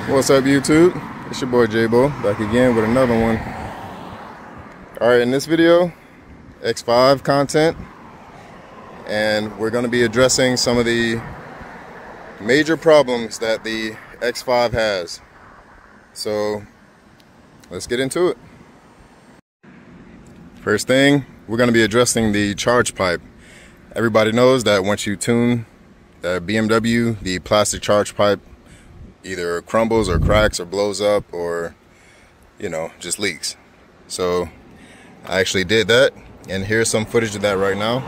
What's up, YouTube? It's your boy J-Bo back again with another one. Alright, in this video, X5 content, and we're going to be addressing some of the major problems that the X5 has. So let's get into it. First thing, we're going to be addressing the charge pipe. Everybody knows that once you tune the BMW, the plastic charge pipe either crumbles or cracks or blows up or, you know, just leaks. So I actually did that, and here's some footage of that right now.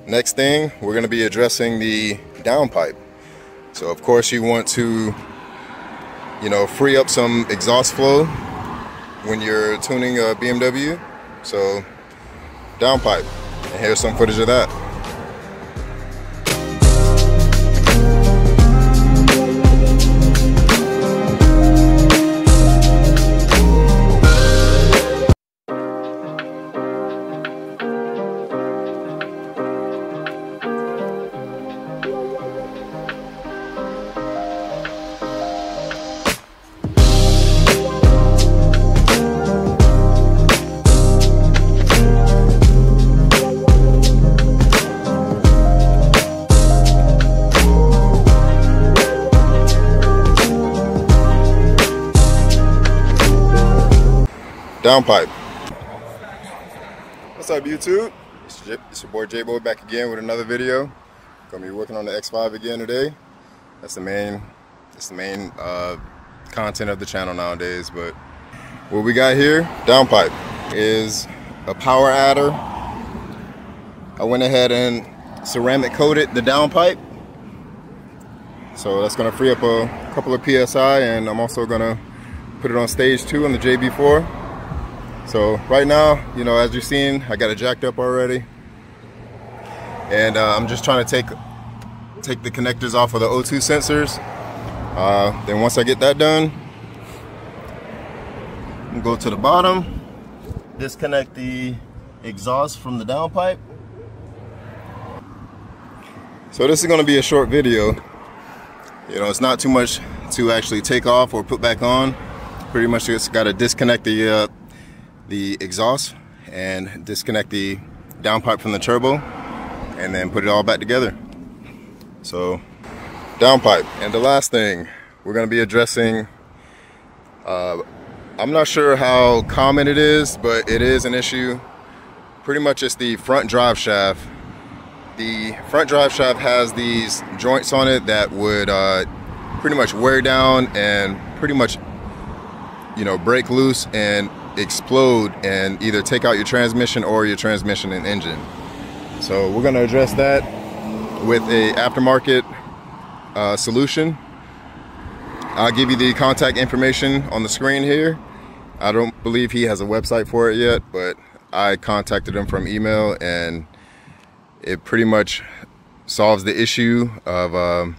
Next thing, we're going to be addressing the downpipe. So of course you want to, free up some exhaust flow when you're tuning a BMW. So downpipe, and here's some footage of that. Downpipe. What's up, YouTube? It's your boy J-Bo back again with another video. Gonna be working on the X5 again today. That's the main content of the channel nowadays. But what we got here, downpipe, is a power adder. I went ahead and ceramic coated the downpipe, so that's gonna free up a couple of PSI, and I'm also gonna put it on stage 2 on the JB4. So right now, as you're seeing, I got it jacked up already, and I'm just trying to take the connectors off of the O2 sensors. Then once I get that done, I'm go to the bottom, disconnect the exhaust from the downpipe. So this is going to be a short video. It's not too much to actually take off or put back on. Pretty much just got to disconnect the exhaust and disconnect the downpipe from the turbo, and then put it all back together. So downpipe. And the last thing we're going to be addressing, I'm not sure how common it is, but it is an issue. Pretty much it's the front drive shaft. The front drive shaft has these joints on it that would pretty much wear down and pretty much break loose and explode and either take out your transmission or your transmission and engine. So we're going to address that with a aftermarket solution. I'll give you the contact information on the screen here. I don't believe he has a website for it yet, but I contacted him from email, and it pretty much solves the issue of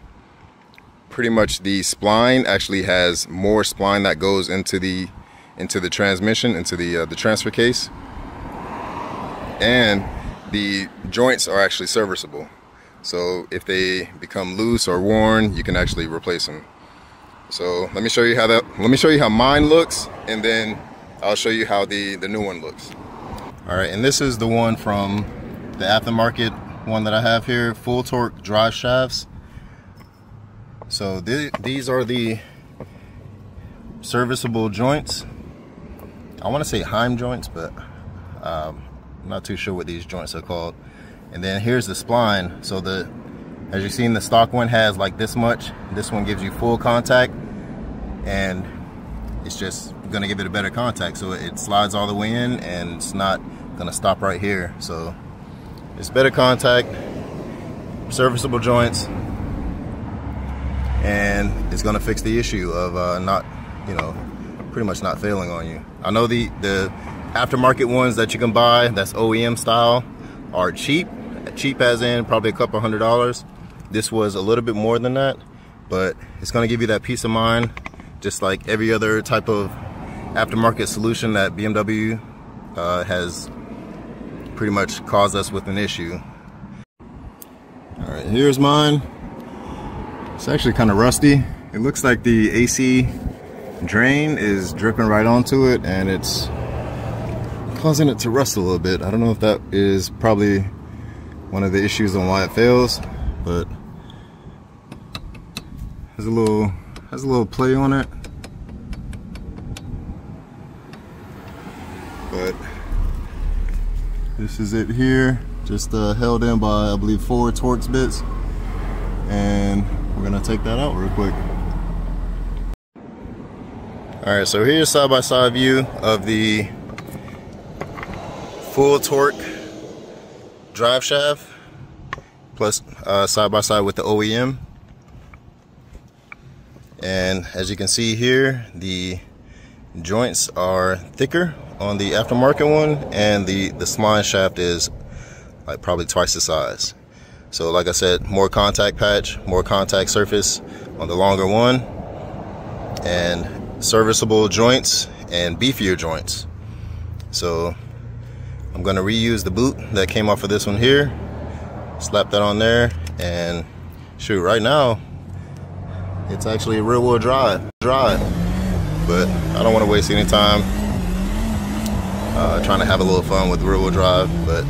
pretty much the spline actually has more spline that goes into the transmission, into the transfer case, and the joints are actually serviceable. So if they become loose or worn, you can actually replace them. So let me show you how mine looks, and then I'll show you how the new one looks. All right, and this is the one from the aftermarket one that I have here, full torque drive shafts. So these are the serviceable joints. I want to say Heim joints, but I'm not too sure what these joints are called. And then here's the spline. So as you've seen, the stock one has like this much. This one gives you full contact, and it's just gonna give it a better contact. So it slides all the way in, and it's not gonna stop right here. So it's better contact, serviceable joints, and it's gonna fix the issue of not, you know, pretty much not failing on you. I know the aftermarket ones that you can buy that's OEM style are cheap as in probably a couple $100. This was a little bit more than that, but it's gonna give you that peace of mind, just like every other type of aftermarket solution that BMW has pretty much caused us with an issue. All right, here's mine. It's actually kind of rusty. It looks like the AC drain is dripping right onto it, and it's causing it to rust a little bit. I don't know if that is probably one of the issues on why it fails, but has a little play on it. But this is it here, just held in by, I believe, 4 Torx bits, and we're gonna take that out real quick. All right, so here's side-by-side view of the full torque drive shaft, plus side-by-side with the OEM. And as you can see here, the joints are thicker on the aftermarket one, and the spline shaft is like probably twice the size. So like I said, more contact patch, more contact surface on the longer one, and serviceable joints and beefier joints. So I'm gonna reuse the boot that came off of this one here, slap that on there, and shoot, right now it's actually a rear wheel drive. But I don't want to waste any time trying to have a little fun with rear wheel drive, but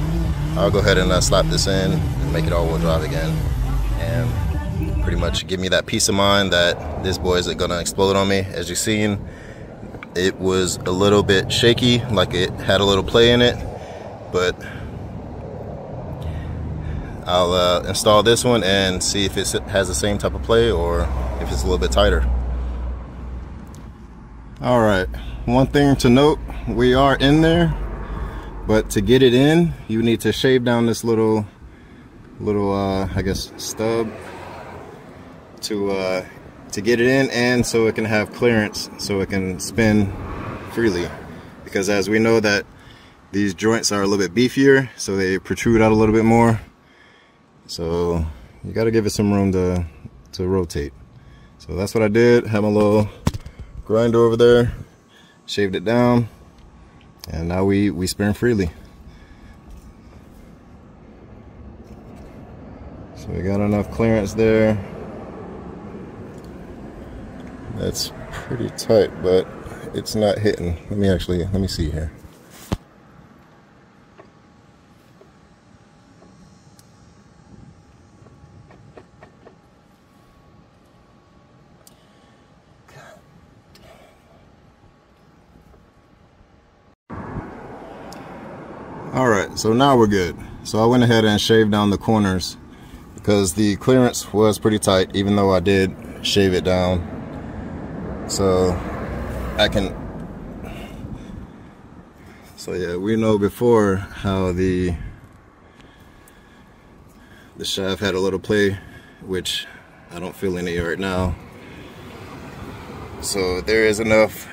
I'll go ahead and slap this in and make it all wheel drive again, and pretty much give me that peace of mind that this boy isn't gonna explode on me. As you've seen, it was a little bit shaky, like it had a little play in it, but I'll install this one and see if it has the same type of play or if it's a little bit tighter. All right, one thing to note, we are in there, but to get it in, you need to shave down this little I guess stub to get it in, and so it can have clearance, so it can spin freely. Because as we know that these joints are a little bit beefier, so they protrude out a little bit more. So you got to give it some room to rotate. So that's what I did. Have my little grinder over there, shaved it down, and now we spin freely. So we got enough clearance there. That's pretty tight, but it's not hitting. Let me see here. All right, so now we're good. So I went ahead and shaved down the corners because the clearance was pretty tight, even though I did shave it down. So yeah, we know before how the shaft had a little play, which I don't feel any right now. So there is enough,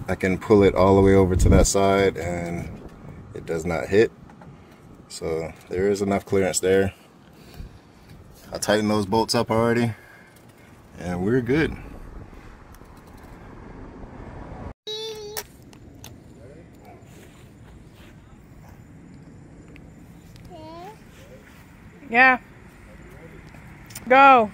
I can pull it all the way over to that side and it does not hit. So there is enough clearance there. I tightened those bolts up already, and we're good. Yeah. Go.